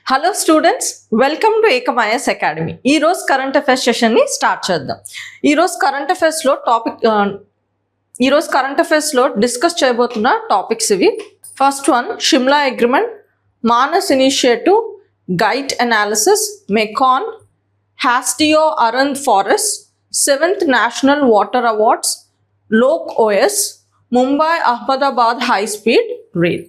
Hello students, welcome to ఏకమాయస్ academy. ఈరోజు current affairs సెషన్ని స్టార్ట్ చేద్దాం. ఈరోజు కరెంట్ అఫైర్స్లో డిస్కస్ చేయబోతున్న టాపిక్స్ ఇవి. First one, Shimla agreement, Manas initiative, gait analysis, MECON, Hasdeo Arand forest, 7th national water awards, Lok OS, Mumbai Ahmedabad high speed rail.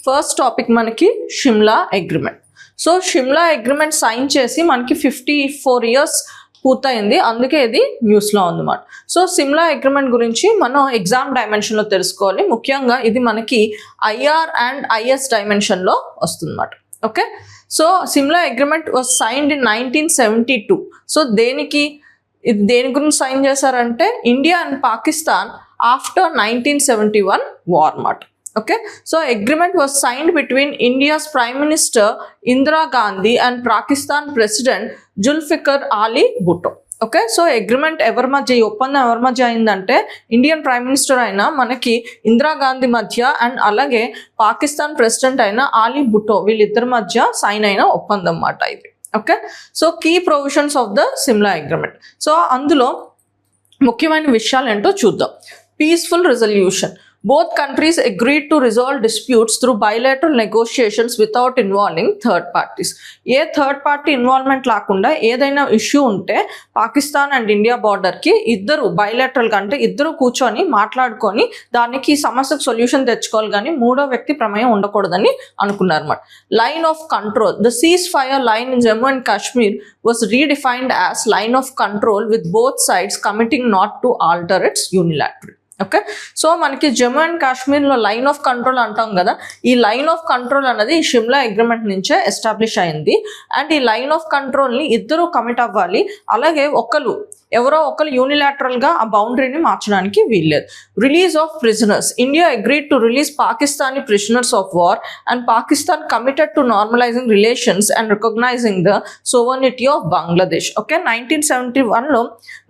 First topic మనకి Shimla agreement. So Shimla agreement sign చేసి మనకి 54 years పూర్తయింది, అందుకే ఇది న్యూస్లో ఉందన్నమాట. సో సిమ్లా అగ్రిమెంట్ గురించి మనం ఎగ్జామ్ డైమెన్షన్లో తెలుసుకోవాలి. ముఖ్యంగా ఇది మనకి ఐఆర్ అండ్ ఐఎస్ డైమెన్షన్లో వస్తుందన్నమాట. Okay, so Simla agreement was signed in 1972. So దేని గురించి సైన్ చేశారంటే India and Pakistan after 1971 war అన్నమాట. Okay, so agreement was signed between India's Prime Minister Indira Gandhi and Pakistan President Zulfikar Ali Bhutto. Okay, so agreement ఈ ఒప్పందం ఎవరి మధ్య అయిందంటే ఇండియన్ ప్రైమ్ మినిస్టర్ అయిన మనకి ఇందిరాగాంధీ మధ్య అండ్ అలాగే పాకిస్తాన్ ప్రెసిడెంట్ అయిన ఆలీ భుట్టో వీళ్ళిద్దరి మధ్య సైన్ అయిన ఒప్పందం అన్నమాట ఇది. Okay, so key provisions of the Simla agreement. సో అందులో ముఖ్యమైన విషయాలు ఏంటో చూద్దాం. Peaceful resolution. Both countries agreed to resolve disputes through bilateral negotiations without involving third parties. A third party involvement లేకుండా ఏదైనా ఇష్యూ ఉంటే పాకిస్తాన్ అండ్ ఇండియా బార్డర్కి ఇద్దరు బైలాటరల్గా అంటే ఇద్దరు కూర్చొని మాట్లాడుకొని దానికి సమస్యకు సొల్యూషన్ తెచ్చుకోవాలి, కానీ మూడో వ్యక్తి ప్రమేయం ఉండకూడదని అనుకున్నారు అన్నమాట. Line of control. The cease fire line in Jammu and Kashmir was redefined as line of control with both sides committing not to alter its unilaterally. Okay, so మనకి జమ్మూ అండ్ కాశ్మీర్లో లైన్ ఆఫ్ కంట్రోల్ అంటాం కదా, ఈ లైన్ ఆఫ్ కంట్రోల్ అనేది ఈ Shimla agreement నుంచే establish అయింది. And ఈ లైన్ ఆఫ్ కంట్రోల్ని ఇద్దరు కమిట్ అవ్వాలి, అలాగే ఎవరో ఒకరు యూనిలాటరల్గా ఆ బౌండరీని మార్చడానికి వీల్లేదు. Release of prisoners. India agreed to release Pakistani prisoners of war and Pakistan committed to normalising relations and recognising the sovereignty of Bangladesh. Okay, 1971లో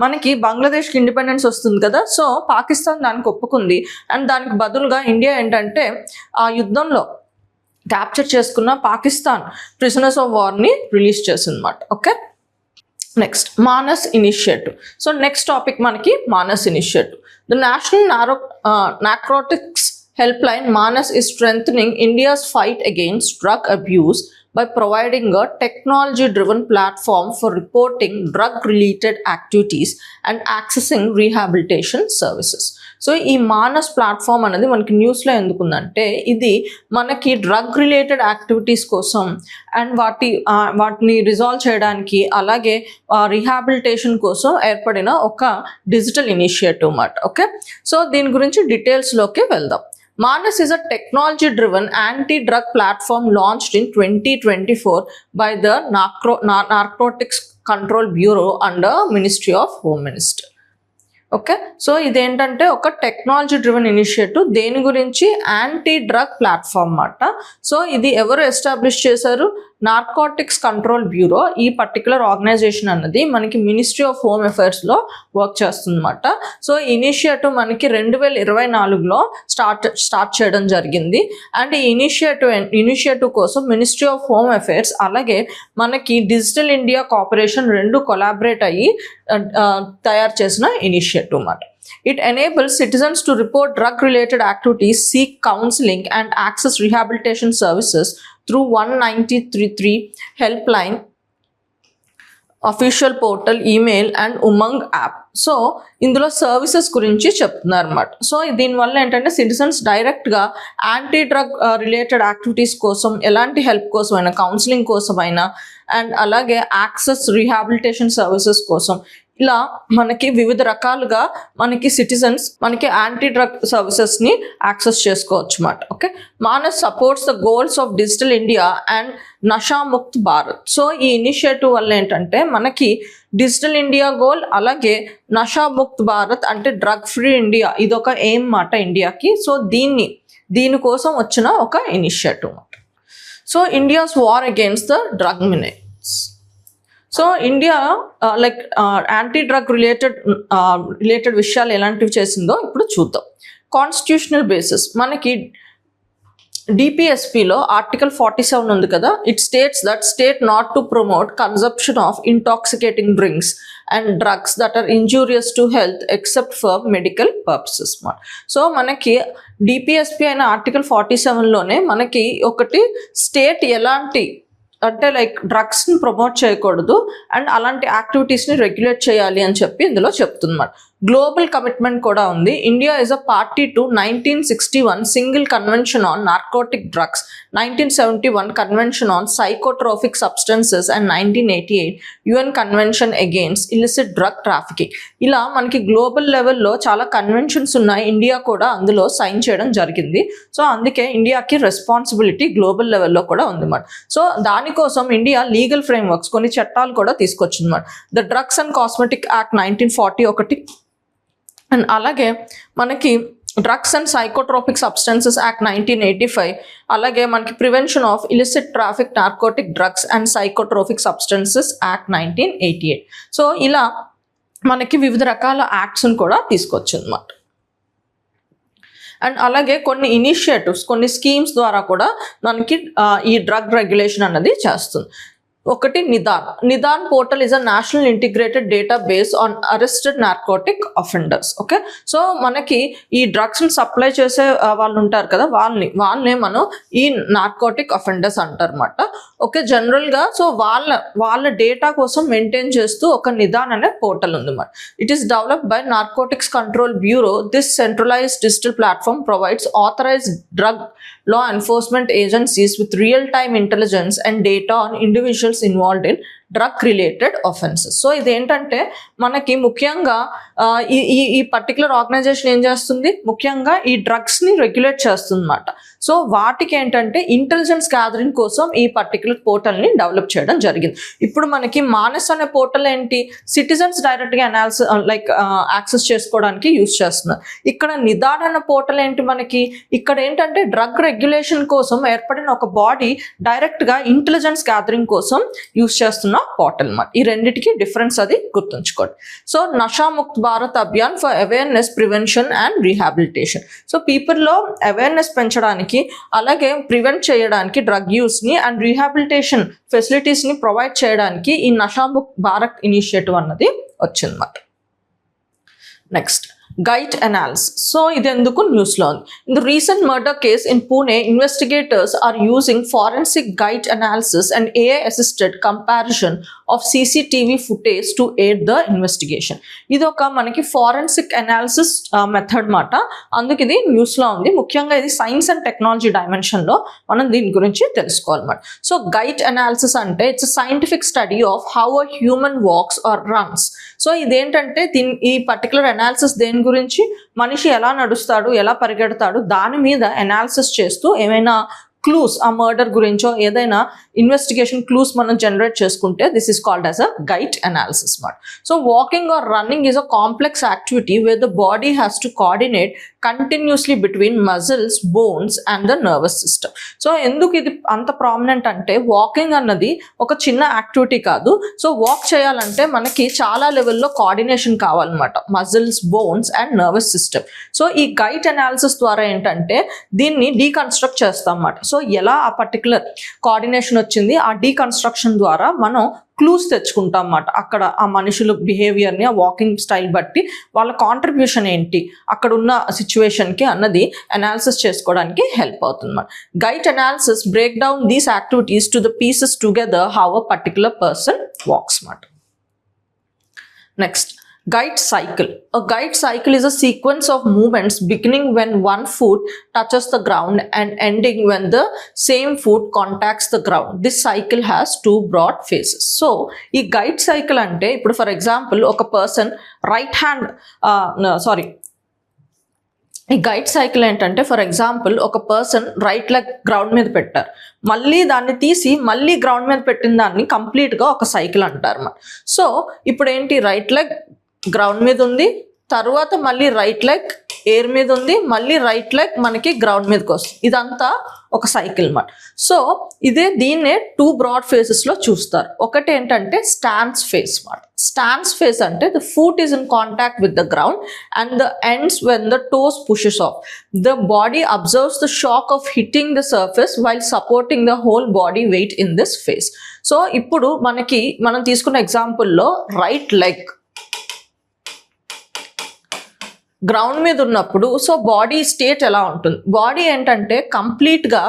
మనకి బంగ్లాదేశ్కి ఇండిపెండెన్స్ వస్తుంది కదా, సో పాకిస్తాన్ దానికి ఒప్పుకుంది. అండ్ దానికి బదులుగా ఇండియా ఏంటంటే ఆ యుద్ధంలో క్యాప్చర్ చేసుకున్న పాకిస్తాన్ ప్రిజనర్స్ ఆఫ్ వార్ని రిలీజ్ చేసిందన్నమాట. Okay, next Manas initiative. So next topic మనకి Manas initiative. The national narcotics helpline Manas is strengthening India's fight against drug abuse by providing a technology-driven platform for reporting drug-related activities and accessing rehabilitation services. So ఈ Manas platform అనేది మనకి న్యూస్లో ఎందుకుందంటే ఇది మనకి drug related activities కోసం and వాటిని resolve చేయడానికి అలాగే రీహాబిలిటేషన్ కోసం ఏర్పడిన ఒక డిజిటల్ ఇనిషియేటివ్ అన్నమాట. ఓకే, సో దీని గురించి డీటెయిల్స్లోకి వెళ్దాం. Manas is a technology-driven anti-drug platform launched in 2024 by the Narcotics Control Bureau under Ministry of Home Minister. Okay, so ఇదేంటంటే ఒక టెక్నాలజీ డ్రివెన్ ఇనిషియేటివ్. దేని గురించి? యాంటీ డ్రగ్ ప్లాట్ఫామ్ అన్నమాట. సో ఇది ఎవరు ఎస్టాబ్లిష్ చేశారు? Narcotics control bureau. ఈ particular organisation అన్నది మనకి మినిస్ట్రీ ఆఫ్ హోమ్ అఫైర్స్లో వర్క్ చేస్తుందన్నమాట. సో ఇనిషియేటివ్ మనకి 2024లో స్టార్ట్ చేయడం జరిగింది. అండ్ ఈ ఇనిషియేటివ్ కోసం మినిస్ట్రీ ఆఫ్ హోమ్ అఫైర్స్ అలాగే మనకి డిజిటల్ ఇండియా కార్పొరేషన్ రెండు కొలాబరేట్ అయ్యి తయారు చేసిన ఇనిషియేటివ్ అన్నమాట. It enables citizens to report drug-related activities, seek counseling, and access rehabilitation services through 1933 helpline, official portal, email and Umang app. So ఇందులో services గురించి చెప్తున్నారు అన్నమాట. సో దీనివల్ల ఏంటంటే సిటిజన్స్ డైరెక్ట్గా యాంటీ డ్రగ్ రిలేటెడ్ యాక్టివిటీస్ కోసం ఎలాంటి హెల్ప్ కోసమైనా, కౌన్సిలింగ్ కోసమైనా అండ్ అలాగే యాక్సెస్ రీహాబిలిటేషన్ సర్వీసెస్ కోసం ఇలా మనకి వివిధ రకాలుగా మనకి సిటిజన్స్ మనకి యాంటీ డ్రగ్ సర్వీసెస్ని యాక్సెస్ చేసుకోవచ్చు అన్నమాట. Okay, Manas supports the goals of digital India and Nasha Mukt Bharat. So ఈ ఇనిషియేటివ్ వల్ల ఏంటంటే మనకి డిజిటల్ ఇండియా గోల్ అలాగే నషాముక్త్ భారత్ అంటే డ్రగ్ ఫ్రీ ఇండియా ఇదొక ఎయిమ్ మాట ఇండియాకి. సో దీనికోసం వచ్చిన ఒక ఇనిషియేటివ్ అన్నమాట. So India's war against the drug మినైట్స్. So India anti drug related విషయాలు ఎలాంటివి చేసిందో ఇప్పుడు చూద్దాం. Constitutional basis. మనకి డిపిఎస్పిలో ఆర్టికల్ 47 ఉంది కదా, it states that state not to promote consumption of intoxicating drinks and drugs that are injurious to health except for medical purposes. So మనకి DPSP అయిన ఆర్టికల్ 47లోనే మనకి ఒకటి స్టేట్ ఎలాంటి అంటే లైక్ డ్రగ్స్ని ప్రమోట్ చేయకూడదు అండ్ అలాంటి యాక్టివిటీస్ని రెగ్యులేట్ చేయాలి అని చెప్పి ఇందులో చెప్తున్నారు. గ్లోబల్ కమిట్మెంట్ కూడా ఉంది. India is a party to 1961 single convention on narcotic drugs, 1971 convention on psychotropic substances and 1988 UN convention against illicit drug trafficking. ఇలా మనకి గ్లోబల్ లెవెల్లో చాలా కన్వెన్షన్స్ ఉన్నాయి. ఇండియా కూడా అందులో సైన్ చేయడం జరిగింది. సో అందుకే ఇండియాకి రెస్పాన్సిబిలిటీ గ్లోబల్ లెవెల్లో కూడా ఉందన్నమాట. సో దానికోసం ఇండియా లీగల్ ఫ్రేమ్వర్క్స్ కొన్ని చట్టాలు కూడా తీసుకొచ్చిందన్నమాట. The drugs and cosmetic act 1940 ఒకటి, అండ్ అలాగే మనకి drugs and psychotropic substances act 1985, అలాగే మనకి prevention of illicit traffic narcotic drugs and psychotropic substances act 1988. So ఇలా మనకి వివిధ రకాల యాక్ట్స్ని కూడా తీసుకొచ్చిందన్నమాట. అండ్ అలాగే కొన్ని ఇనిషియేటివ్స్, కొన్ని స్కీమ్స్ ద్వారా కూడా మనకి ఈ డ్రగ్ రెగ్యులేషన్ అన్నది చేస్తుంది. ఒకటి Nidaan portal is a national integrated database on arrested narcotic offenders. Okay, so మనకి ఈ డ్రగ్స్ని సప్లై చేసే వాళ్ళు ఉంటారు కదా, వాళ్ళని మనం ఈ నార్కోటిక్ అఫెండర్స్ అంటారు అన్నమాట. ఓకే, జనరల్గా సో వాళ్ళ డేటా కోసం మెయింటైన్ చేస్తూ ఒక నిదాన్ అనే పోర్టల్ ఉంది అన్నమాట. It is developed by narcotics control bureau. This centralised digital platform provides authorised drug law enforcement agencies with real-time intelligence and data on individuals involved in drug related offences. So ఇదేంటంటే మనకి ముఖ్యంగా ఈ particular organisation ఏం చేస్తుంది, ముఖ్యంగా ఈ డ్రగ్స్ని regulate చేస్తుంది అన్నమాట. సో వాటికి ఏంటంటే ఇంటెలిజెన్స్ గ్యాదరింగ్ కోసం ఈ పర్టికులర్ పోర్టల్ని డెవలప్ చేయడం జరిగింది. ఇప్పుడు మనకి మానస్ అనే పోర్టల్ ఏంటి, సిటిజన్స్ డైరెక్ట్గా యాక్సెస్ చేసుకోవడానికి యూజ్ చేస్తున్నారు. ఇక్కడ నిదాన్ అనే పోర్టల్ ఏంటి, మనకి ఇక్కడ ఏంటంటే డ్రగ్ రెగ్యులేషన్ కోసం ఏర్పడిన ఒక బాడీ డైరెక్ట్గా ఇంటెలిజెన్స్ గ్యాదరింగ్ కోసం యూజ్ చేస్తున్న పోర్టల్ అన్నమాట. ఈ రెండిటికి డిఫరెన్స్ అది గుర్తుంచుకోండి. So Nasha Mukt Bharat Abhiyan for awareness, prevention and rehabilitation. So పీపుల్లో అవేర్నెస్ పెంచడానికి, అలాగే ప్రివెంట్ చేయడానికి డ్రగ్ యూస్ని అండ్ రీహాబిలిటేషన్ ఫెసిలిటీస్ని ప్రొవైడ్ చేయడానికి ఈ నషాముక్త్ భారత్ ఇనిషియేటివ్ అన్నది వచ్చిందన్నమాట. Next GIET analysis. సో ఇది ఎందుకు న్యూస్లో ఉంది. In the recent murder case in Pune, investigators are using forensic gait analysis and AI assisted comparison of CCTV footage to aid the investigation. ఇది ఒక మనకి ఫారెన్సిక్ అనాలిసిస్ మెథడ్ మాట, అందుకు ఇది న్యూస్లో ఉంది. ముఖ్యంగా ఇది సైన్స్ అండ్ టెక్నాలజీ డైమెన్షన్లో మనం దీని గురించి తెలుసుకోవాలన్నమాట. సో గైట్ అనాలిసిస్ అంటే it's scientific study of how a human walks or runs. So ఇదేంటంటే ఈ పర్టికులర్ అనాలిసిస్ దేని గురించి, మనిషి ఎలా నడుస్తాడు, ఎలా పరిగెడతాడు, దాని మీద అనాలిసిస్ చేస్తూ ఏమైనా క్లూస్, ఆ మర్డర్ గురించో ఏదైనా ఇన్వెస్టిగేషన్ క్లూస్ మనం జనరేట్ చేసుకుంటే this is called as a gait analysis మాట. So walking or running is a complex activity where the body has to coordinate continuously between muscles, bones and the nervous system. So ఎందుకు ఇది అంత prominent అంటే, walking అన్నది ఒక చిన్న activity కాదు. So walk చేయాలంటే మనకి చాలా లెవెల్లో కోఆర్డినేషన్ కావాలన్నమాట, muscles, bones and nervous system. So ఈ గైట్ అనాలిసిస్ ద్వారా ఏంటంటే దీన్ని డీకన్స్ట్రక్ట్ చేస్తాం అన్నమాట. సో ఎలా ఆ పర్టికులర్ కోఆర్డినేషన్ వచ్చింది, ఆ డీకన్స్ట్రక్షన్ ద్వారా మనం క్లూస్ తెచ్చుకుంటాం అన్నమాట. అక్కడ ఆ మనుషుల బిహేవియర్ని, ఆ వాకింగ్ స్టైల్ బట్టి వాళ్ళ కాంట్రిబ్యూషన్ ఏంటి అక్కడ ఉన్న సిచ్యువేషన్కి అన్నది అనాలిసిస్ చేసుకోవడానికి హెల్ప్ అవుతుంది అన్నమాట. Gait analysis break down these activities to the pieces together how a particular person walks అన్నమాట. Next Gait cycle. A gait cycle is a sequence of movements beginning when one foot touches the ground and ending when the same foot contacts the ground. This cycle has two broad phases. So, ఈ gait cycle అంటే ఇప్పుడు for example ఒక person ఈ GIET cycle ఏంటంటే for example ఒక person right leg ground మీద పెట్టారు, మళ్ళీ దాన్ని తీసి మళ్ళీ గ్రౌండ్ మీద పెట్టిన దాన్ని కంప్లీట్గా ఒక సైకిల్ అంటారు అన్నమాట. సో ఇప్పుడు ఏంటి, రైట్ లెగ్ గ్రౌండ్ మీద ఉంది, తర్వాత మళ్ళీ రైట్ లెగ్ ఎయిర్ మీద ఉంది, మళ్ళీ రైట్ లెగ్ మనకి గ్రౌండ్ మీదకి వస్తుంది. ఇదంతా ఒక సైకిల్ మాట. సో దీన్నే 2 బ్రాడ్ ఫేసెస్లో చూస్తారు. ఒకటి ఏంటంటే స్టాన్స్ ఫేస్ మాట. స్టాన్స్ ఫేస్ అంటే the foot is in contact with the ground and the ends when the toes pushes of. The body absorbs the shock of hitting the surface while supporting the whole body weight in this face. So ఇప్పుడు మనం తీసుకున్న ఎగ్జాంపుల్లో right leg ground మీద ఉన్నప్పుడు so body state ఎలా ఉంటుంది? Body ఏంటంటే కంప్లీట్గా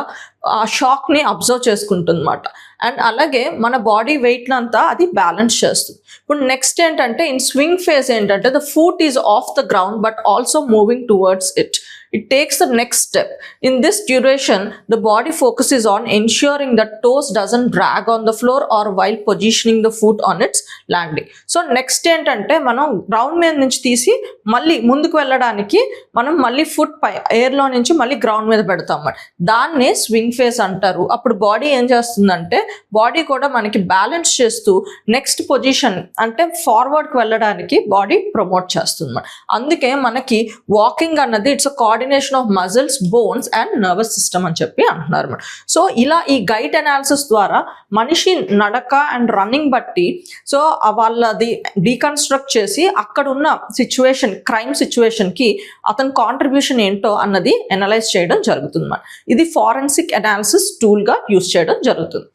ఆ షాక్ని అబ్జర్వ్ చేసుకుంటుంది అన్నమాట. అండ్ అలాగే మన బాడీ వెయిట్ని అంతా అది బ్యాలెన్స్ చేస్తుంది. ఇప్పుడు నెక్స్ట్ ఏంటంటే ఇన్ స్వింగ్ ఫేస్ ఏంటంటే the foot is of the ground but also moving towards it. It takes the next step. In this duration, the body focuses on ensuring that toes doesn't drag on the floor or while positioning the foot on its landing. So next ఏంటంటే మనం ground మీద నుంచి తీసి మళ్ళీ ముందుకు వెళ్ళడానికి మనం మళ్ళీ ఫుట్ పై ఎయిర్లో నుంచి మళ్ళీ గ్రౌండ్ మీద పెడతాం అన్నమాట. దాన్నే స్వింగ్ ఫేస్ అంటారు. అప్పుడు బాడీ ఏం చేస్తుందంటే బాడీ కూడా మనకి బ్యాలెన్స్ చేస్తూ నెక్స్ట్ పొజిషన్ అంటే ఫార్వర్డ్కి వెళ్ళడానికి బాడీ ప్రమోట్ చేస్తుంది అన్నమాట. అందుకే మనకి వాకింగ్ అన్నది it's coordination of muscles, bones and nervous system అని చెప్పి అంటున్నారు అన్నమాట. సో ఇలా ఈ గైట్ అనాలిసిస్ ద్వారా మనిషి నడక అండ్ రన్నింగ్ బట్టి సో వాళ్ళది డీకన్స్ట్రక్ట్ చేసి అక్కడ ఉన్న సిచ్యువేషన్, క్రైమ్ సిచ్యువేషన్కి అతని కాంట్రిబ్యూషన్ ఏంటో అన్నది అనలైజ్ చేయడం జరుగుతుంది అన్నమాట. ఇది ఫారెన్సిక్ అనాలిసిస్ టూల్గా యూజ్ చేయడం జరుగుతుంది.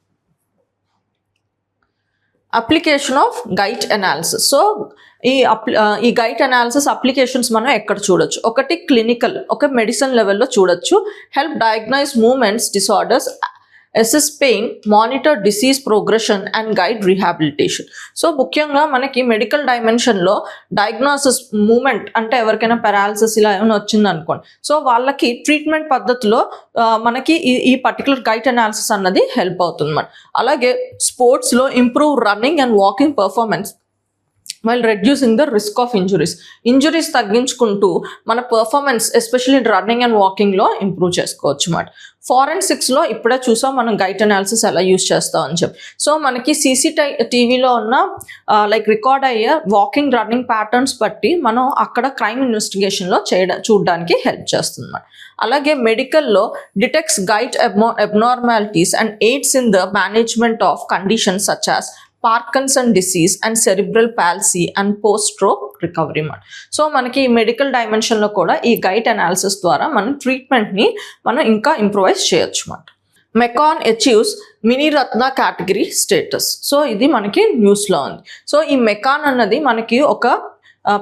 Application of gait analysis. So ఈ గైట్ అనాలిసిస్ అప్లికేషన్స్ మనం ఎక్కడ చూడొచ్చు? ఒకటి క్లినికల్, ఒక మెడిసిన్ లెవెల్లో చూడొచ్చు. Help diagnose movements disorders, assess pain, monitor disease progression and guide rehabilitation. So ముఖ్యంగా మనకి మెడికల్ డైమెన్షన్లో డయాగ్నోసిస్, మూమెంట్ అంటే ఎవరికైనా పారాలిసిస్ ఇలా ఏమైనా వచ్చింది అనుకోండి, సో వాళ్ళకి ట్రీట్మెంట్ పద్ధతిలో మనకి ఈ పర్టికులర్ గైట్ అనాలిసిస్ అన్నది హెల్ప్ అవుతుంది అన్నమాట. అలాగే స్పోర్ట్స్లో improve running and walking performance while reducing the risk of injuries తగ్గించుకుంటూ మన పర్ఫార్మెన్స్ ఎస్పెషల్లీ రన్నింగ్ అండ్ వాకింగ్లో ఇంప్రూవ్ చేసుకోవచ్చు అన్నమాట. ఫారెన్సిక్స్లో ఇప్పుడే చూసాం మనం గైట్ అనాలిసిస్ ఎలా యూజ్ చేస్తామని చెప్పి. సో మనకి టీవీలో ఉన్న లైక్ రికార్డ్ అయ్యే వాకింగ్, రన్నింగ్ ప్యాటర్న్స్ బట్టి మనం అక్కడ క్రైమ్ ఇన్వెస్టిగేషన్లో చూడడానికి హెల్ప్ చేస్తుంది అన్నమాట. అలాగే మెడికల్లో detects gait abnormalities and aids in the management of conditions such as Parkinson disease and cerebral palsy and post stroke recovery మాట. సో మనకి మెడికల్ డైమెన్షన్లో కూడా ఈ గైట్ అనాలిసిస్ ద్వారా మనం ట్రీట్మెంట్ని మనం ఇంకా ఇంప్రూవైజ్ చేయొచ్చు అన్నమాట. MECON achieves Miniratna category status. So ఇది మనకి న్యూస్లో ఉంది. సో ఈ మెకాన్ అన్నది మనకి ఒక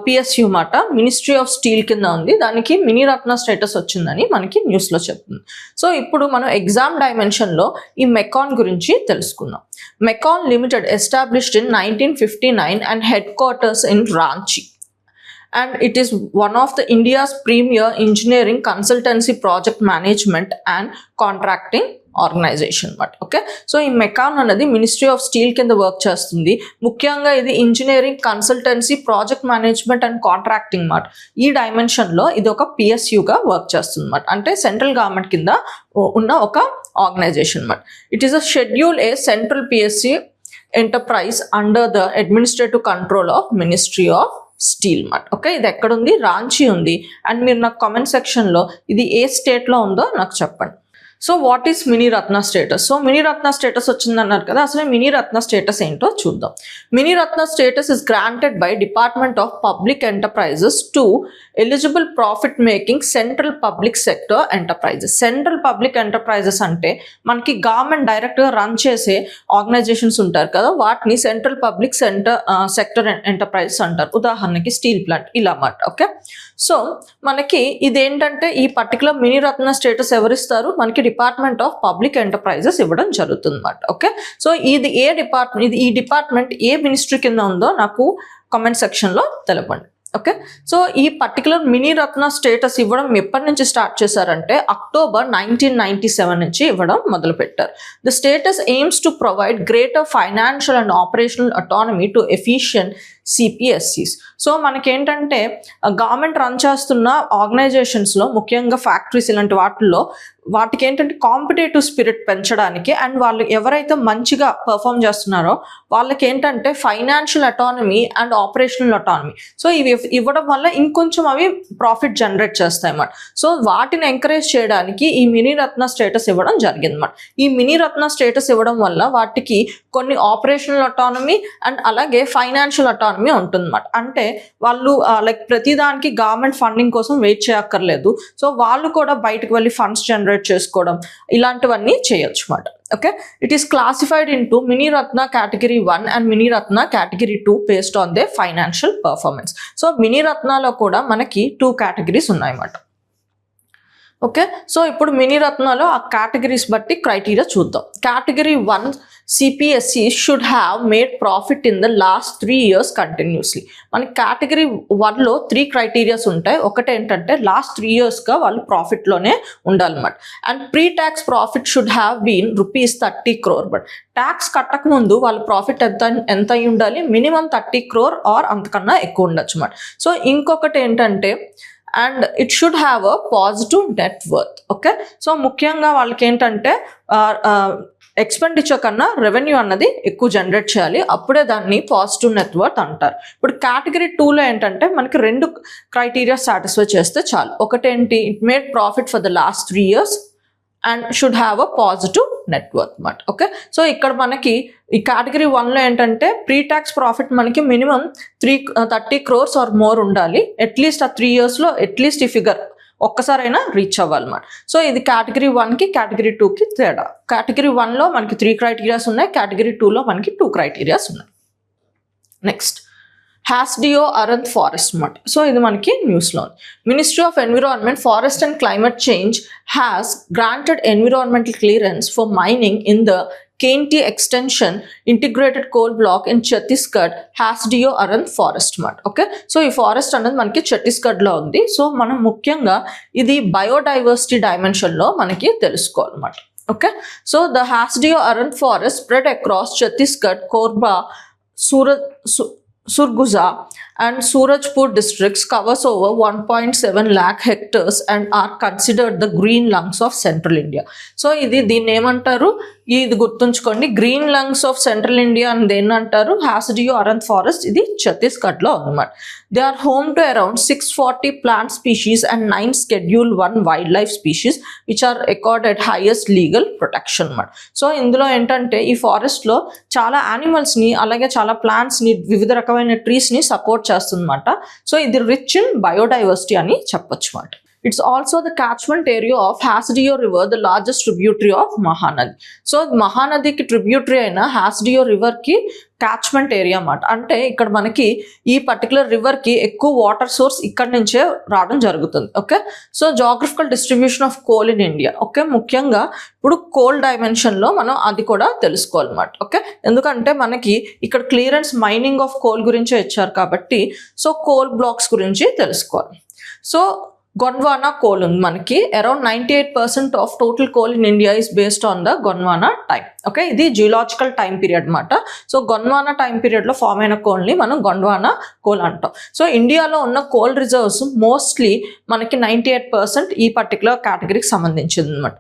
పిఎస్యు మాట, మినిస్ట్రీ ఆఫ్ స్టీల్ కింద ఉంది. దానికి మినీరత్న స్టేటస్ వచ్చిందని మనకి న్యూస్లో చెప్తుంది. సో ఇప్పుడు మనం ఎగ్జామ్ డైమెన్షన్లో ఈ మెకాన్ గురించి తెలుసుకుందాం. MECON limited established in 1959 and headquarters in Ranchi. And it is one of the India's premier engineering consultancy project management and contracting organisation మాట. ఓకే, సో ఈ మెకాన్ అన్నది మినిస్ట్రీ ఆఫ్ స్టీల్ కింద work చేస్తుంది. ముఖ్యంగా ఇది engineering, consultancy, project management and contracting మాట. ఈ డైమెన్షన్లో ఇది ఒక పిఎస్యుగా వర్క్ చేస్తుంది మాట. అంటే సెంట్రల్ గవర్నమెంట్ కింద ఉన్న ఒక ఆర్గనైజేషన్ మాట. It is a schedule A central PSU enterprise under the administrative control of ministry of steel మాట. ఓకే, ఇది ఎక్కడుంది? రాంచీ ఉంది. అండ్ మీరు నాకు కామెంట్ సెక్షన్లో ఇది ఏ స్టేట్లో ఉందో నాకు చెప్పండి. So what is Miniratna status? So Miniratna status వచ్చిందన్నారు కదా, అసలు మినీరత్న స్టేటస్ ఏంటో చూద్దాం. Miniratna status is granted by department of public enterprises to eligible profit making central public sector enterprises. Central public enterprises అంటే మనకి గవర్నమెంట్ డైరెక్ట్గా రన్ చేసే ఆర్గనైజేషన్స్ ఉంటారు కదా, వాటిని సెంట్రల్ పబ్లిక్ సెక్టర్ ఎంటర్ప్రైజెస్ అంటారు. ఉదాహరణకి స్టీల్ ప్లాంట్ ఇలా అన్నమాట. ఓకే, సో మనకి ఇదేంటంటే ఈ పర్టికులర్ మినీరత్న స్టేటస్ ఎవరిస్తారు? మనకి డిపార్ట్మెంట్ ఆఫ్ పబ్లిక్ ఎంటర్ప్రైజెస్ ఇవ్వడం జరుగుతుంది అన్నమాట. ఓకే, సో ఇది ఏ డిపార్ట్మెంట్, ఈ డిపార్ట్మెంట్ ఏ మినిస్ట్రీ కింద ఉందో నాకు కామెంట్ సెక్షన్లో తెలపండి. ఓకే, సో ఈ పర్టికులర్ మినీరత్న స్టేటస్ ఇవ్వడం ఎప్పటి నుంచి స్టార్ట్ చేశారంటే అక్టోబర్ 1997 నుంచి ఇవ్వడం మొదలుపెట్టారు. The status aims to provide greater financial and operational autonomy to efficient CPSEs. So మనకేంటంటే గవర్నమెంట్ రన్ చేస్తున్న ఆర్గనైజేషన్స్లో ముఖ్యంగా ఫ్యాక్టరీస్ ఇలాంటి వాటికి ఏంటంటే కాంపిటేటివ్ స్పిరిట్ పెంచడానికి అండ్ వాళ్ళు ఎవరైతే మంచిగా పర్ఫామ్ చేస్తున్నారో వాళ్ళకి ఏంటంటే financial autonomy and operational autonomy, so ఇవి ఇవ్వడం వల్ల ఇంకొంచెం అవి ప్రాఫిట్ జనరేట్ చేస్తాయి అన్నమాట. సో వాటిని ఎంకరేజ్ చేయడానికి ఈ మినీ రత్న స్టేటస్ ఇవ్వడం జరిగింది అన్నమాట. ఈ మినీ రత్న స్టేటస్ ఇవ్వడం వల్ల వాటికి కొన్ని ఆపరేషనల్ అటానమీ అండ్ అలాగే ఫైనాన్షియల్ అటానమీ ఉంటుందన్నమాట. అంటే వాళ్ళు లైక్ ప్రతిదానికి గవర్నమెంట్ ఫండింగ్ కోసం వెయిట్ చేయక్కర్లేదు. సో వాళ్ళు కూడా బయటకు వెళ్ళి ఫండ్స్ జనరేట్ చేసుకోవడం ఇలాంటివన్నీ చేయొచ్చు అన్నమాట. Okay, it is classified into mini Ratna category 1 and mini Ratna category 2 based on the financial performance. So mini రత్నాలో కూడా మనకి 2 కేటగిరీస్ ఉన్నాయన్నమాట. ఓకే, సో ఇప్పుడు మినీ రత్నాలో ఆ కేటగిరీస్ బట్టి క్రైటీరియా చూద్దాం. Category 1 CPSE should have made profit in the last 3 years continuously. మనకి కేటగిరీ 1లో 3 క్రైటీరియాస్ ఉంటాయి. ఒకటి ఏంటంటే లాస్ట్ 3 yearsగా వాళ్ళు ప్రాఫిట్లోనే ఉండాలన్నమాట. And pre tax profit should have been ₹30 crore. But tax కట్టక ముందు వాళ్ళ ప్రాఫిట్ ఎంత అయి ఉండాలి, మినిమం 30 crore ఆర్ అంతకన్నా ఎక్కువ ఉండొచ్చు అన్నమాట. సో ఇంకొకటి ఏంటంటే and it should have a positive net worth. Okay, so ముఖ్యంగా వాళ్ళకి ఏంటంటే ఎక్స్పెండిచర్ కన్నా రెవెన్యూ అన్నది ఎక్కువ జనరేట్ చేయాలి, అప్పుడే దాన్ని పాజిటివ్ నెట్ వర్త్ అంటారు. ఇప్పుడు కేటగిరీ 2లో ఏంటంటే మనకి 2 క్రైటీరియా సాటిస్ఫై చేస్తే చాలు. ఒకటేంటి, it made profit for the last 3 years and should have a positive net worth అన్నమాట. ఓకే, సో ఇక్కడ మనకి ఈ కేటగిరీ 1లో ఏంటంటే ప్రీ ట్యాక్స్ ప్రాఫిట్ మనకి మినిమం 30 crores ఆర్ మోర్ ఉండాలి. అట్లీస్ట్ ఆ 3 yearsలో అట్లీస్ట్ ఈ ఫిగర్ ఒక్కసారైనా రీచ్ అవ్వాలన్నమాట. సో ఇది కేటగిరీ 1కి కేటగిరీ 2కి తేడా. కేటగిరీ 1లో మనకి 3 క్రైటీరియాస్ ఉన్నాయి, కేటగిరీ 2లో మనకి 2 క్రైటీరియాస్ ఉన్నాయి. నెక్స్ట్ HASDO అరంత్ ఫారెస్ట్ అన్నమాట. సో ఇది మనకి న్యూస్లో ఉంది. Ministry of environment, forest and climate change has granted environmental clearance for mining in the Kente extension integrated coal block in Chhattisgarh HASDO Arand forest అన్నమాట. ఓకే, సో ఈ ఫారెస్ట్ అనేది మనకి ఛత్తీస్గఢ్లో ఉంది. సో మనం ముఖ్యంగా ఇది బయోడైవర్సిటీ డైమెన్షన్లో మనకి తెలుసుకోవాలన్నమాట. Okay, so the HASDO Arand forest spread across Chhattisgarh, Korba, Surguja and Surajpur districts covers over 1.7 lakh hectares and are considered the green lungs of central India. So దీన్ని ఏమంటారు, ఇది గుర్తుంచుకోండి, green lungs of central India అని దేన్ని అంటారు, HASDO అరంత్ ఫారెస్ట్. ఇది ఛత్తీస్గఢ్లో అన్నమాట. They are home to around 640 plant species and 9 Schedule 1 wildlife species which are accorded highest legal protection అన్నమాట. సో ఇందులో ఏంటంటే ఈ ఫారెస్ట్లో చాలా యానిమల్స్ని అలాగే చాలా ప్లాంట్స్ని వివిధ రకమైన ట్రీస్ని సపోర్ట్ చేస్తుందన్నమాట. సో ఇది రిచ్ ఇన్ బయోడైవర్సిటీ అని చెప్పొచ్చు అన్నమాట. It's also the catchment area of HASDO river, the largest tributary of Mahanadi. So మహానదికి ట్రిబ్యూటరీ అయిన HASDO రివర్కి క్యాచ్మెంట్ ఏరియా అన్నమాట. అంటే ఇక్కడ మనకి ఈ పర్టికులర్ రివర్కి ఎక్కువ వాటర్ సోర్స్ ఇక్కడ నుంచే రావడం జరుగుతుంది. Okay, so geographical distribution of coal in India. Okay, ముఖ్యంగా ఇప్పుడు కోల్ డైమెన్షన్లో మనం అది కూడా తెలుసుకోవాలన్నమాట. ఓకే, ఎందుకంటే మనకి ఇక్కడ క్లియరెన్స్ మైనింగ్ ఆఫ్ కోల్ గురించే ఇచ్చారు కాబట్టి సో కోల్ బ్లాక్స్ గురించి తెలుసుకోవాలి. సో గొండ్వానా కోల్ ఉంది మనకి. Around 98% of total coal in India is based on the Gondwana time. Okay, ఇది జియోలాజికల్ టైం పీరియడ్ అనమాట. సో గొండ్వానా టైం పీరియడ్లో ఫామ్ అయిన కోల్ని మనం గొండ్వానా కోల్ అంటాం. సో ఇండియాలో ఉన్న కోల్ రిజర్వ్స్ మోస్ట్లీ మనకి 98% ఈ పర్టికులర్ కేటగిరీకి సంబంధించింది అనమాట.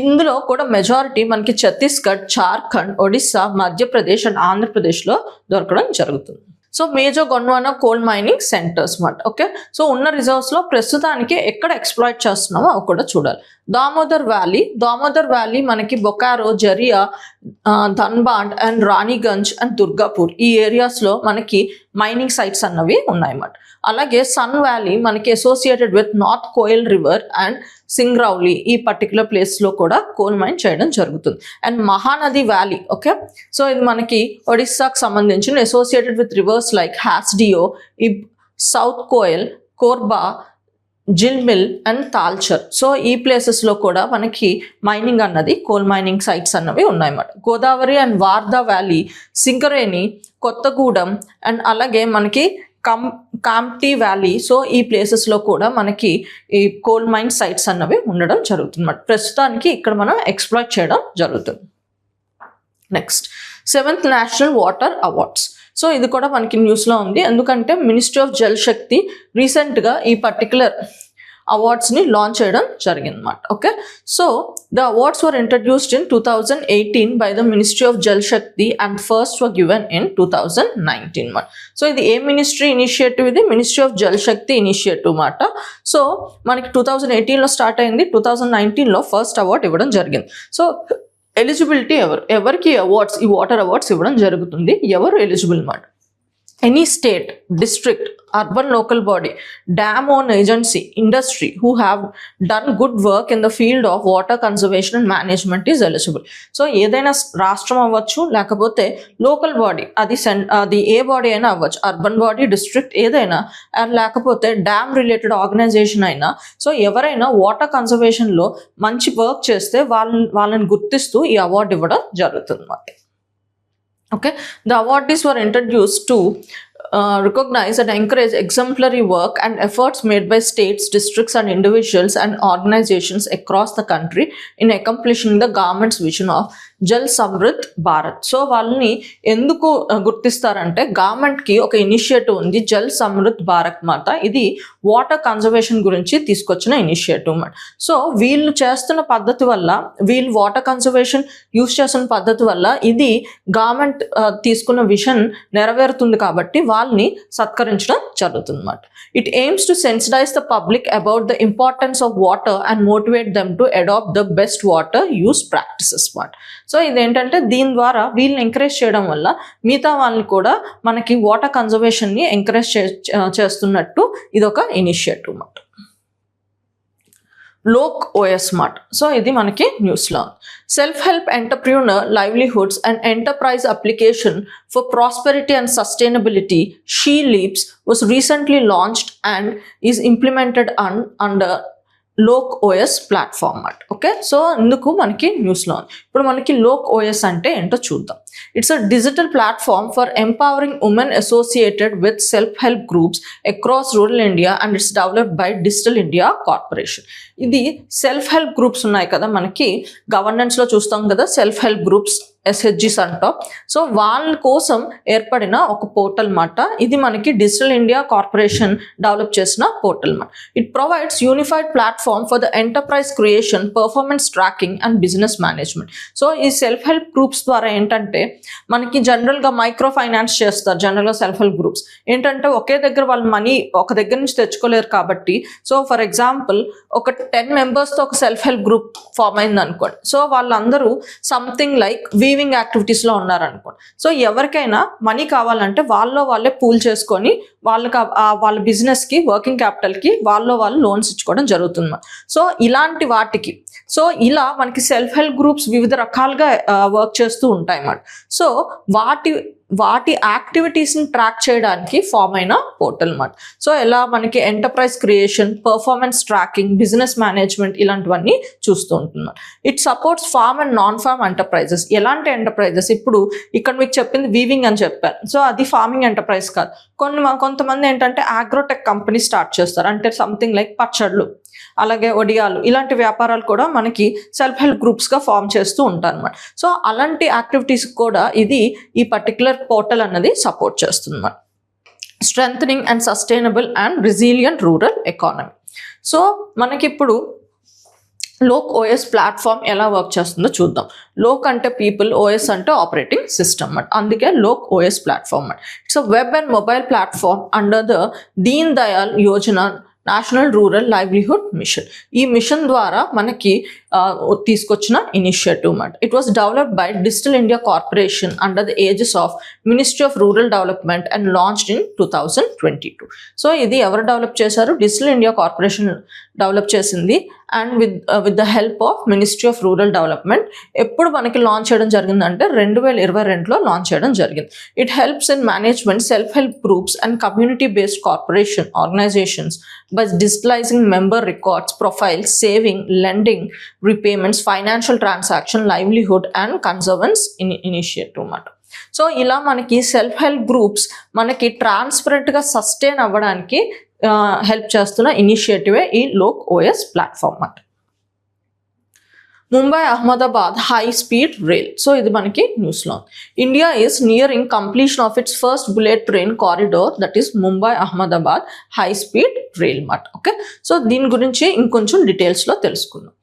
ఇందులో కూడా మెజారిటీ మనకి ఛత్తీస్గఢ్, జార్ఖండ్, ఒడిస్సా, మధ్యప్రదేశ్ అండ్ ఆంధ్రప్రదేశ్లో దొరకడం జరుగుతుంది. So major Gondwana coal mining centres అన్నమాట. ఓకే, సో ఉన్న రిజర్వ్స్లో ప్రస్తుతానికి ఎక్కడ ఎక్స్ప్లాయిట్ చేస్తున్నామో అవి కూడా చూడాలి. దామోదర్ వ్యాలీ మనకి బొకారో, జరియా, ధన్బాద్ అండ్ రాణిగంజ్ అండ్ దుర్గాపూర్ ఈ ఏరియాస్లో మనకి మైనింగ్ సైట్స్ అన్నవి ఉన్నాయన్నమాట. అలాగే సన్ వ్యాలీ మనకి associated with north Koel river and Singrauli ఈ పర్టికులర్ ప్లేస్లో కూడా కోల్ మైన్ చేయడం జరుగుతుంది. And Mahanadi valley, okay, so ఇది మనకి ఒడిస్సాకు సంబంధించిన associated with rivers like HASDO, south Koel, Korba, Jilmil and Talcher. So ఈ ప్లేసెస్లో కూడా మనకి మైనింగ్ అన్నది కోల్ మైనింగ్ సైట్స్ అన్నవి ఉన్నాయన్నమాట. Godavari and Wardha valley, Singareni, Kothagudem and అలాగే మనకి కాంప్టీ వ్యాలీ. సో ఈ ప్లేసెస్లో కూడా మనకి ఈ కోల్ మైన్ సైట్స్ అన్నవి ఉండడం జరుగుతుంది అన్నమాట. ప్రస్తుతానికి ఇక్కడ మనం ఎక్స్ప్లాయిట్ చేయడం జరుగుతుంది. Next 7th national water awards. So ఇది కూడా మనకి న్యూస్లో ఉంది, ఎందుకంటే మినిస్ట్రీ ఆఫ్ జల్ శక్తి రీసెంట్గా ఈ పర్టికులర్ అవార్డ్స్ని లాంచ్ చేయడం జరిగిందన్నమాట. Okay, so the awards were introduced in 2018 by the ministry of Jal Shakti and first were given in 2019 మాట. సో ఇది ఏ మినిస్ట్రీ ఇనిషియేటివ్? ఇది ministry of Jal Shakti initiative మాట. సో మనకి 2018లో స్టార్ట్ అయింది, 2019లో ఫస్ట్ అవార్డ్ ఇవ్వడం జరిగింది. సో ఎలిజిబిలిటీ ఎవరికి అవార్డ్స్, ఈ వాటర్ అవార్డ్స్ ఇవ్వడం జరుగుతుంది, ఎవరు ఎలిజిబుల్ మాట? Any state, district, urban local body, dam owned agency, industry who have done good work in the field of water conservation and management is eligible. So ఏదైనా రాష్ట్రం అవ్వచ్చు, లేకపోతే లోకల్ బాడీ, అది ఏ body అయినా అవ్వచ్చు, అర్బన్ బాడీ, డిస్ట్రిక్ట్ ఏదైనా, లేకపోతే dam related organisation అయినా. సో ఎవరైనా వాటర్ కన్జర్వేషన్లో మంచి వర్క్ చేస్తే వాళ్ళని గుర్తిస్తూ ఈ అవార్డు ఇవ్వడం జరుగుతుంది అన్నమాట. Okay, the awardees were introduced to recognize and encourage exemplary work and efforts made by states, districts and individuals and organizations across the country in accomplishing the government's vision of Jal Samrit Bharat. So వాళ్ళని ఎందుకు గుర్తిస్తారంటే గవర్నమెంట్కి ఒక initiative ఉంది, జల్ సమృద్ధ్ భారత్ మాట. ఇది water conservation గురించి తీసుకొచ్చిన initiative మాట. సో వీళ్ళు చేస్తున్న పద్ధతి వల్ల, వీళ్ళు వాటర్ కన్జర్వేషన్ యూస్ చేస్తున్న పద్ధతి వల్ల ఇది గవర్నమెంట్ తీసుకున్న విజన్ నెరవేరుతుంది కాబట్టి వాళ్ళని సత్కరించడం జరుగుతుంది అన్నమాట. It aims to sensitise the public about the importance of water and motivate them to adapt the best water use practices అన్నమాట. సో ఇదేంటంటే దీని ద్వారా వీళ్ళని ఎంకరేజ్ చేయడం వల్ల మిగతా వాళ్ళని కూడా మనకి వాటర్ కన్జర్వేషన్ని ఎంకరేజ్ చేస్తున్నట్టు ఇదొక ఇనిషియేటివ్ అన్నమాట. లోక్ ఓఎస్ మాట. సో ఇది మనకి న్యూస్లో ఉంది. Self help entrepreneur livelihoods and enterprise application for prosperity and sustainability she leaps was recently launched and is implemented under Lok OS platform అన్నమాట. ఓకే, సో ఇందుకు మనకి న్యూస్లో ఉంది. ఇప్పుడు మనకి లోక్ ఓఎస్ అంటే ఏంటో చూద్దాం. It's a digital platform for empowering women associated with self help groups across rural India and it's developed by digital India corporation. ఇది సెల్ఫ్ హెల్ప్ గ్రూప్స్ ఉన్నాయి కదా, మనకి గవర్నెన్స్లో చూస్తాం కదా సెల్ఫ్ హెల్ప్ గ్రూప్స్, ఎస్హెచ్జిస్ అంటాం. సో వాళ్ళ కోసం ఏర్పడిన ఒక పోర్టల్ మాట. ఇది మనకి డిజిటల్ ఇండియా కార్పొరేషన్ డెవలప్ చేసిన పోర్టల్ మాట. It provides unified platform for the enterprise creation, performance tracking and business management. So ఈ సెల్ఫ్ హెల్ప్ గ్రూప్స్ ద్వారా ఏంటంటే మనకి జనరల్గా మైక్రో ఫైనాన్స్ చేస్తారు. జనరల్గా సెల్ఫ్ హెల్ప్ గ్రూప్స్ ఏంటంటే ఒకే దగ్గర వాళ్ళు మనీ ఒక దగ్గర నుంచి తెచ్చుకోలేరు కాబట్టి, సో ఫర్ ఎగ్జాంపుల్ ఒక 10 మెంబర్స్తో ఒక సెల్ఫ్ హెల్ప్ గ్రూప్ ఫామ్ అయింది అనుకోండి. సో వాళ్ళందరూ సంథింగ్ లైక్ వీవింగ్ యాక్టివిటీస్లో ఉన్నారనుకోండి. సో ఎవరికైనా మనీ కావాలంటే వాళ్ళే పూల్ చేసుకొని వాళ్ళ బిజినెస్కి, వర్కింగ్ క్యాపిటల్కి వాళ్ళు లోన్స్ ఇచ్చుకోవడం జరుగుతుంది. సో ఇలాంటి వాటికి, సో ఇలా మనకి సెల్ఫ్ హెల్ప్ గ్రూప్స్ వివిధ రకాలుగా వర్క్ చేస్తూ ఉంటాయి అన్నమాట. సో వాటి యాక్టివిటీస్ని ట్రాక్ చేయడానికి ఫామ్ అయిన పోర్టల్ అన్నమాట. సో ఎలా మనకి enterprise creation, performance tracking, business management ఇలాంటివన్నీ చూస్తూ ఉంటున్నాం. It supports farm and non farm enterprises. ఎలాంటి ఎంటర్ప్రైజెస్? ఇప్పుడు ఇక్కడ మీకు చెప్పింది వీవింగ్ అని చెప్పారు. సో అది ఫార్మింగ్ ఎంటర్ప్రైజ్ కాదు. కొంతమంది ఏంటంటే ఆగ్రోటెక్ కంపెనీ స్టార్ట్ చేస్తారు, అంటే సంథింగ్ లైక్ పచ్చళ్ళు, అలాగే వడియాలు, ఇలాంటి వ్యాపారాలు కూడా మనకి సెల్ఫ్ హెల్ప్ గ్రూప్స్గా ఫామ్ చేస్తూ ఉంటారు అన్నమాట. సో అలాంటి యాక్టివిటీస్ కూడా ఇది ఈ పర్టికులర్ పోర్టల్ అన్నది సపోర్ట్ చేస్తుంది అన్నమాట. Strengthening and sustainable and resilient rural economy. So మనకిప్పుడు లోక్ ఓఎస్ ప్లాట్ఫామ్ ఎలా వర్క్ చేస్తుందో చూద్దాం. లోక్ అంటే పీపుల్, ఓఎస్ అంటే ఆపరేటింగ్ సిస్టమ్ అన్నమాట. అందుకే లోక్ ఓఎస్ ప్లాట్ఫామ్ అన్నమాట. It's a web and mobile platform under the Deen Dayal Yojana national rural livelihood machine. ఈ మిషన్ ద్వారా మనకి తీసుకొచ్చిన ఇనిషియేటివ్ అన్నమాట. It was developed by digital India corporation under the ages of ministry of rural development and launched in 2022. So ఇది ఎవరు develop చేశారు? Digital India corporation develop చేసింది and with the help of ministry of rural development. ఎప్పుడు మనకి launch చేయడం జరిగిందంటే 2022లో launch చేయడం జరిగింది. It helps in management self help groups and community based corporation organisations by digitalizing member records, profiles, saving, lending, repayments, financial transaction, livelihood and conservance initiative మాట. So ఇలా మనకి సెల్ఫ్ హెల్ప్ గ్రూప్స్ మనకి ట్రాన్స్పరెంట్గా sustain అవ్వడానికి help చేస్తున్న ఇనిషియేటివే ఈ Lok OS platform అన్నమాట. Mumbai Ahmedabad high speed rail. So ఇది మనకి న్యూస్లో. India is nearing completion of it's first bullet train corridor, that is Mumbai Ahmedabad high speed rail మాట. ఓకే, సో దీని గురించి ఇంకొంచెం డీటెయిల్స్లో తెలుసుకుందాం.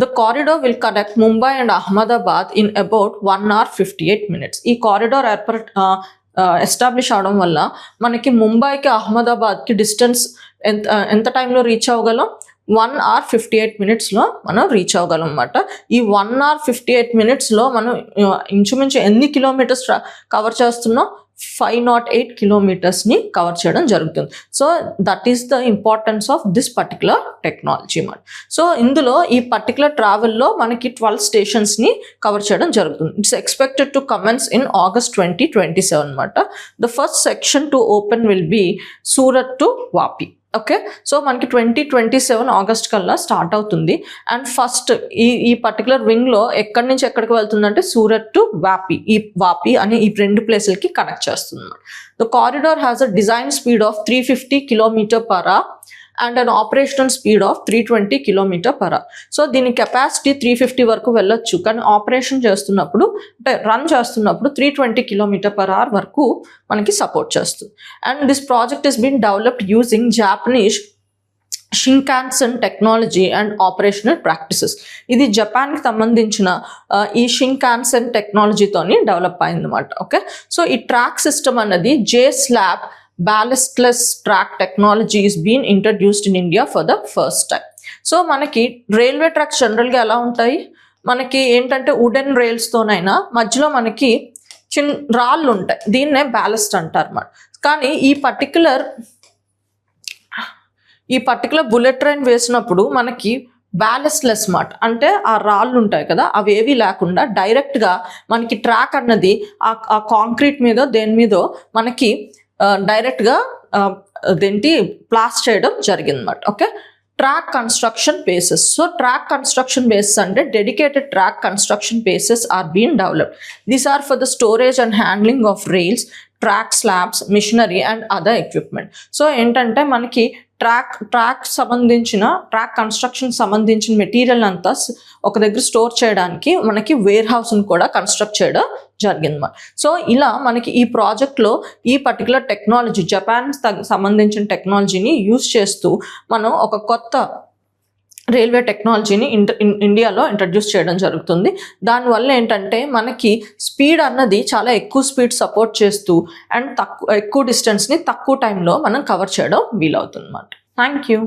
The corridor will connect Mumbai and Ahmedabad in about 1 hour 58 minutes. ఈ corridor establish అవడం వల్ల మనకి ముంబైకి అహ్మదాబాద్కి డిస్టెన్స్ ఎంత టైంలో రీచ్ అవ్వగలం? 1 hour 58 minutesలో మనం రీచ్ అవ్వగలం అన్నమాట. ఈ 1 hour 58 minutesలో మనం ఇంచుమించు ఎన్ని కిలోమీటర్స్ కవర్ చేస్తున్నాం? 508 kilometers-ని కవర్ చేయడం జరుగుతుంది. So that is the importance of this particular technology మాట. సో ఇందులో ఈ పర్టికులర్ ట్రావెల్లో మనకి 12 స్టేషన్స్ని కవర్ చేయడం జరుగుతుంది. It's expected to commence in August 2027 అనమాట. The first section to open will be Surat to Vapi. Okay, so మనకి 2027 ఆగస్ట్ కల్లా స్టార్ట్ అవుతుంది. అండ్ ఫస్ట్ ఈ పర్టికులర్ వింగ్లో ఎక్కడి నుంచి ఎక్కడికి వెళ్తుందంటే సూరత్ టు వాపి. ఈ వాపి అనే ఈ 2 ప్లేసులకి కనెక్ట్ చేస్తుంది అన్నమాట. The corridor has a design speed of 350 km/h and an operational speed of 320 km/h. So దీని కెపాసిటీ 350 వరకు వెళ్ళొచ్చు, కానీ ఆపరేషన్ చేస్తున్నప్పుడు అంటే రన్ చేస్తున్నప్పుడు 320 km/h వరకు మనకి సపోర్ట్ చేస్తుంది. And this project is been developed using Japanese Shinkansen technology and operational practices. ఇది జపాన్కి సంబంధించిన ఈ షింకాన్సెన్ టెక్నాలజీతోని డెవలప్ అయిందన్నమాట. ఓకే, సో ఈ ట్రాక్ సిస్టమ్ అన్నది J-SLAB ballastless track technology is being introduced in India for the first time. So మనకి railway tracks జనరల్గా ఎలా ఉంటాయి? మనకి ఏంటంటే వుడెన్ రైల్స్తోనైనా మధ్యలో మనకి రాళ్ళు ఉంటాయి, దీన్నే బ్యాలస్ట్ అంటారు అన్నమాట. కానీ ఈ పర్టికులర్ బుల్లెట్ ట్రైన్ వేసినప్పుడు మనకి బ్యాలెస్ట్లెస్ మాట, అంటే ఆ రాళ్ళు ఉంటాయి కదా అవి ఏవి లేకుండా డైరెక్ట్గా మనకి ట్రాక్ అన్నది ఆ కాంక్రీట్ మీద దేని మీదో మనకి డైరెక్ట్గా దేంటి ప్లాస్ చేయడం జరిగిందన్నమాట. Okay, track construction bases. So track construction bases అంటే dedicated track construction bases are been developed. These are for the storage and handling of rails, track slabs, machinery and other equipment. So ఏంటంటే మనకి track construction సంబంధించిన material అంతా ఒక దగ్గర store చేయడానికి మనకి wear హౌస్ని కూడా కన్స్ట్రక్ట్ చేయడం జరిగింది. సో ఇలా మనకి ఈ ప్రాజెక్ట్లో ఈ పర్టికులర్ టెక్నాలజీ జపాన్ సంబంధించిన టెక్నాలజీని యూజ్ చేస్తూ మనం ఒక కొత్త రైల్వే టెక్నాలజీని ఇండియాలో ఇంట్రడ్యూస్ చేయడం జరుగుతుంది. దానివల్ల ఏంటంటే మనకి స్పీడ్ అన్నది చాలా ఎక్కువ స్పీడ్ సపోర్ట్ చేస్తూ అండ్ ఎక్కువ డిస్టెన్స్ని తక్కువ టైంలో మనం కవర్ చేయడం వీలవుతుంది అన్నమాట. Thank you.